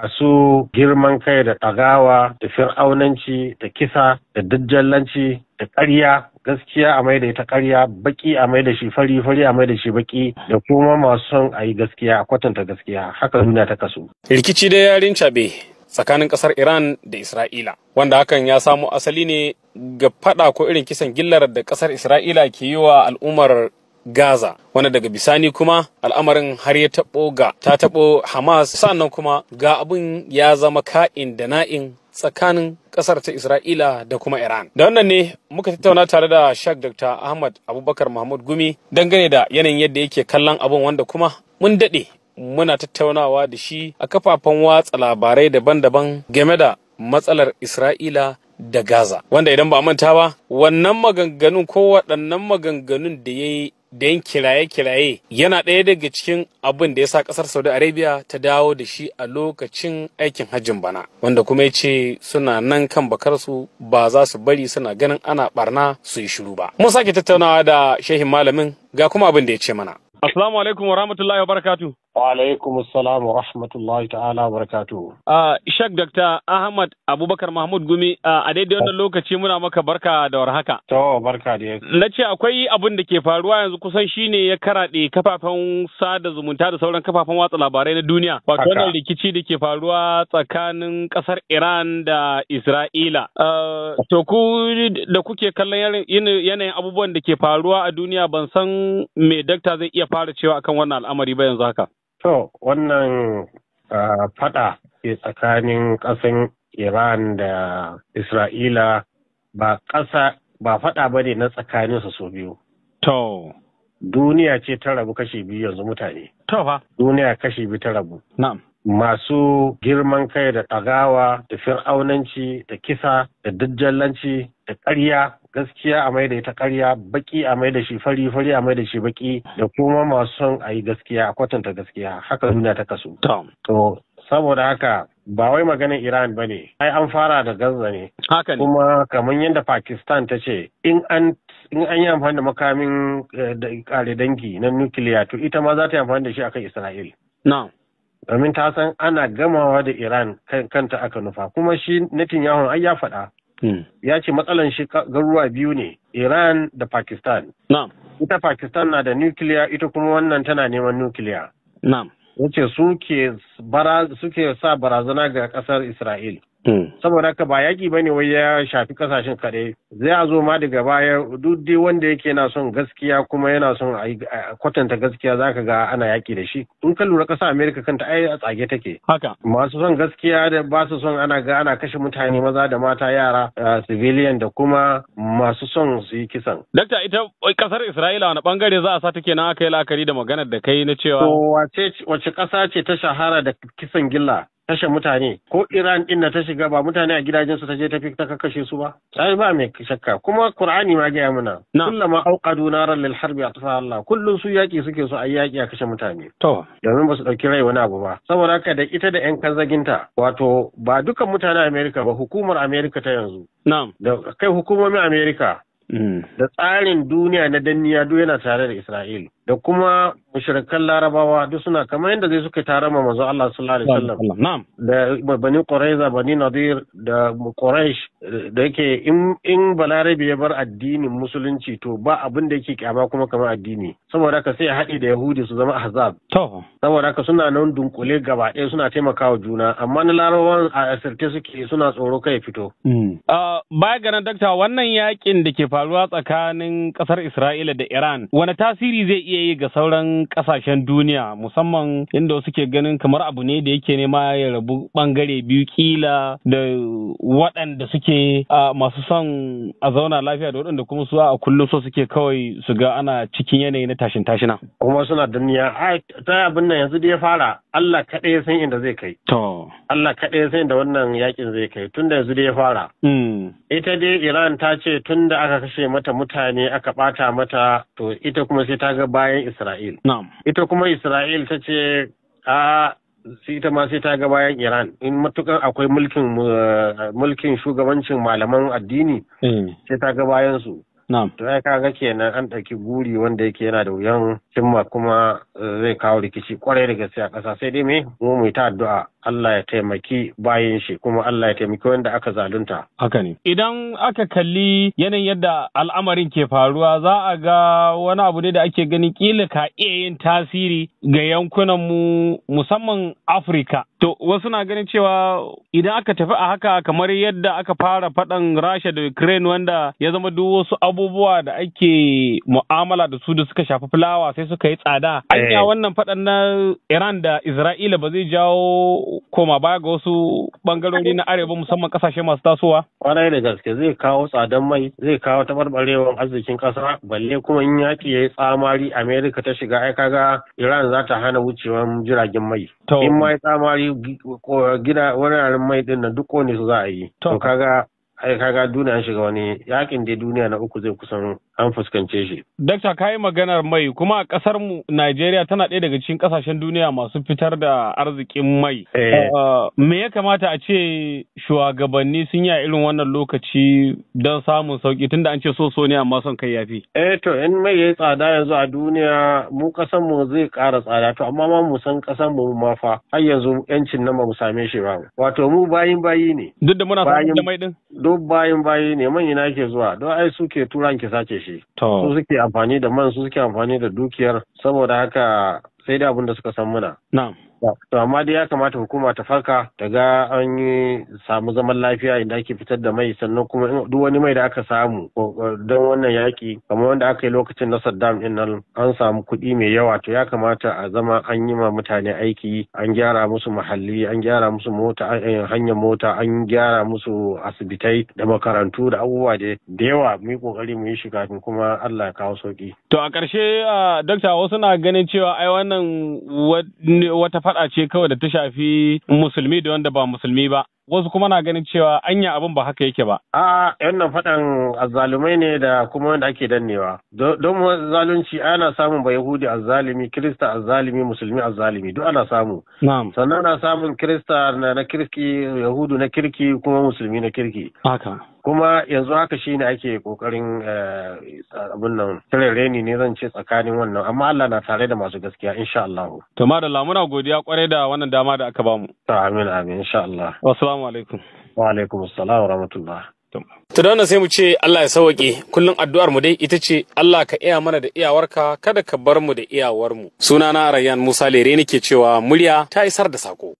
masu girman kai da ɗagawa da fir'aunanci da kisa da dajjallanci da ƙarya, gaskiya a mai da ita ƙarya, baki a mai da shi fari, fari a mai da shi baki, da kuma masu son a yi gaskiya, a kwatanta gaskiya. Haka duniya ta kasu. Rikici da yarin cabe tsakanin ƙasar Iran da Isra'ila, wanda hakan ya samo asali ne ga faɗa ko irin kisan gillar da ƙasar Isra'ila ke yi wa al'ummar Gaza, wanda daga bisani kuma al'amarin har ya ta taɓo Hamas, sannan kuma ga abin ya zama ka'in da na'in tsakanin ƙasar ta Isra'ila da kuma Iran. Da wannan ne muka tattauna tare da Sheikh Dr. Ahmad Abubakar Mahmud Gumi dangane da yanayin yadda yake kallon abin, wanda kuma mun daɗe muna tattaunawa da shi a kafafen watsa labarai daban-daban game da matsalar Isra'ila da Gaza, wanda idan ba manta ba wannan maganganun ko waɗannan maganganun da ya yi da yin kiraye-kiraye yana ɗaya daga cikin abin da ya sa ƙasar Saudi Arabia ta dawo da shi a lokacin aikin hajjin bana, wanda kuma ya ce suna nan kan bakarsu ba za su bari suna ganin ana barna su yi shiru ba. Mun sake tattaunawa da shehin malamin ga kuma abin da ya ce mana. Assalamu alaikum wa rahmatullahi wa barakatuh. Wa alaikum assalam wa rahmatullahi ta'ala wa barakatuh. Sheikh Dr. Ahmad Abubakar Mahmud Gumi, a daidai wannan lokaci muna maka barka da warhaka. To, barka da yake. Na ce akwai abin da ke faruwa yanzu kusan shine ya karaɗe kafafen sada zumunta da sauran kafafen watsa labarai na duniya. Wato wannan rikici da ke faruwa tsakanin ƙasar Iran da Isra'ila. To ku da kuke kallon yanayin abubuwan da ke faruwa a duniya, ban san me dakta zai iya fara cewa akan wannan al'amari ba yanzu haka. To, wannan fada ke tsakanin ƙasan Iran da Isra'ila ba fada ba ne na tsakaninsu su biyu. To. Duniya ce ta rabu kashi biyu yanzu mutane. To fa. Duniya kashi biyu ta rabu. Na'am. Masu girman kai da ɗagawa da fir'aunanci da kisa da dajjallanci da ƙarya, gaskiya a mai da ita ƙarya, baki a mai da shi fari, fari a mai da shi baki, da kuma masu son a yi gaskiya, a kwatanta gaskiya. Haka duniya ta kasu. To, saboda haka ba wai maganin Iran ba ne, ai an fara da Gaza ne. Haka ne. Kuma kamar yadda Pakistan ta ce, in an yi amfani da makamin kare dangi na nukiliya, to ita ma za ta yi amfani da shi akan Isra'il. Na'am. Domin ta san ana gamawa da Iran kanta aka nufa, kuma shi Netanyahu ai ya faɗa. Ya ce matsalan shi garuruwa biyu ne, Iran da Pakistan. Na'am. Ita Pakistan na da nukiliya, ita kuma wannan tana neman nukiliya. Na'am. Yace suke sa barazana ga ƙasar Isra'il. Saboda haka ba yaƙi bane wai ya shafi ƙasashen kaɗai, zai zo ma daga baya duk dai wanda yake yana son gaskiya kuma yana son a kwatanta gaskiya zaka ga ana yaƙi da shi. In ka lura ƙasar Amerika kanta ai a tsage take. Haka. Masu son gaskiya da ba su son ana kashe mutane maza da mata, yara, civilian, da kuma masu son su yi kisan. Dakta, ita ƙasar Isra'ila wani bangare za a sa take nan aka yi la'akari da maganar da kai na cewa. To wace ƙasa ce ta shahara da kisan gilla? Kashe mutane, ko Iran din na ta shiga ba mutane a gidajensu ta je ta kashe su ba, sai ba mai shakka. Kuma Qur'ani ma gaya mana, kullama auqadu naran lil harbi atfa Allah, kullun su yaki suke so ayi yaki a kashe mutane. To, domin ba su dauki rai wani abu ba. Saboda haka da ita da yan kanzaginta, wato ba dukan mutanen Amerika ba, hukumar Amerika ta yanzu. Na'am. Da kai hukumomin Amerika da tsarin duniya na danniya duk yana tare da Isra'il, da kuma mushrikan Larabawa duk suna kamar yadda zai suka tare ma manzo Allah sallallahu alaihi wasallam, da Bani Quraiza, Bani Nadir, da Quraish, da yake in Balarabe ya bar addinin musulunci to ba abin da yake kyama kuma kamar addini. Saboda haka sai ya haɗe da Yahudi su zama ahzab. Saboda haka suna nan dunkule gaba ɗaya suna taimakawa juna, amma na Larabawan a asirce suke, suna tsoro kai fito. Baya ga nan dakta, wannan yakin da ke faruwa tsakanin ƙasar Isra'ila da Iran, wani tasiri zai iya yi ga sauran ƙasashen duniya, musamman inda suke ganin kamar abu ne da yake nema ya rabu ɓangare biyu, kila da waɗanda suke masu son a zauna lafiya da waɗanda kuma su a kullum so suke kawai su ga ana cikin yanayi na tashin tashina. Kuma suna duniya ta abin nan yanzu da ya fara, Allah kaɗai ya san inda zai kai. To. Allah kaɗai ya san inda wannan yakin zai kai, tunda yanzu da ya fara. Ita dai Iran ta ce tun da aka kashe mata mutane aka ɓata mata, to ita kuma sai ta ga bayan Isra'il. Ita kuma Isra'il ta ce ita ma sai ta ga bayan Iran, in matukar akwai mulkin shugabancin malaman addini sai ta ga bayan su. To ai kaga kenan an ɗauki guri wanda yake yana da wuyan cimma, kuma zai kawo rikici kwarai da gaske a ƙasa. Sai dai mu ta addu'a Allah ya taimaki bayin shi kuma Allah ya taimaki wanda aka zalunta. Haka ne. Idan aka kalli yanayin yadda al'amarin ke faruwa za a ga wani abu ne da ake ganin kila ka iya yin tasiri ga yankunan mu musamman Afirka. To wasu na ganin cewa idan aka tafi a haka kamar yadda aka fara faɗan Rasha da Ukraine wanda ya zama duk wasu abubuwa da ake mu'amala da su da suka shafi fulawa sai suka yi tsada. Anya wannan faɗan na Iran da Isra'ila ba zai jawo koma baya ga wasu bangarori na arewa musamman kasashe masu tasowa? Kwarai da gaske zai kawo tsadan mai, zai kawo taɓarɓarewar arzikin ƙasa, balle kuma in yaƙi ya yi tsamari Amerika ta shiga ai kaga Iran za ta hana wucewan jiragen mai. In ma ya tsamari gida wuraren mai din nan duk kone su za a yi. To kaga duniya shiga wani yakin da duniya na uku zai kusan an fuskance shi. Dakta ka yi maganar mai kuma a ƙasar mu Najeriya tana ɗaya daga cikin ƙasashen duniya masu fitar da arzikin mai. Me ya kamata a ce shugabanni sun yi a irin wannan lokaci don samun sauki tunda an ce so ne amma son kai yafi. To in mai yayi tsada yanzu a duniya mu ƙasar mu zai ƙara tsada to amma ma mu san ƙasar mu ma fa har yanzu yancin nan ba mu same shi ba. Wato mu bayi ne. Duk da muna samun da mai din. Duk bayi ne man ina ke zuwa don ai suke turan ki sace shi. Su suke amfani da man, su suke amfani da dukiyar, saboda haka sai da abin da suka san muna. To amma dai ya kamata hukuma ta farka ta ga an yi samu zaman lafiya inda ake fitar da mai, sannan kuma duk wani mai da aka samu don wannan yaki kamar wanda aka yi lokacin na Saddam din nan an samu kuɗi mai yawa, to ya kamata a zama an yi ma mutane aiki, an gyara musu muhalli, an gyara musu mota, hanyar mota, an gyara musu asibitai da makarantu da abubuwa da yawa mu yi kokari mu yi shi kafin kuma Allah ya kawo sauki. To a ƙarshe Dokta, wasu na ganin cewa ai wannan wata faɗa ce kawai da ta shafi musulmi da wanda ba musulmi ba. Wasu kuma na ganin cewa anya abin ba haka yake ba. Wannan faɗan azzalumai ne da kuma wanda ake dannewa. Don zalunci ana samun ba Yahudi azzalumi, Kirista azzalumi, Musulmi azzalumi duk ana samu. Sannan ana samun Kirista na kirki, Yahudu na kirki kuma Musulmi na kirki. Haka. Kuma yanzu haka shi ne ake kokarin abin nan reni ne zan ce tsakanin wannan, amma Allah na tare da masu gaskiya insha Allah. To madalla muna godiya kwarai da wannan dama da aka bamu. Amin insha Allah. Assalamu alaikum. Wa alaikum assalam wa rahmatullah. To da wannan sai mu ce Allah ya sauke, kullum addu'ar mu dai ita ce Allah ka iya mana da iyawarka, kada ka bar mu da iyawar mu. Sunana Rayyan Musa Lere nake cewa murya ta isar da sako.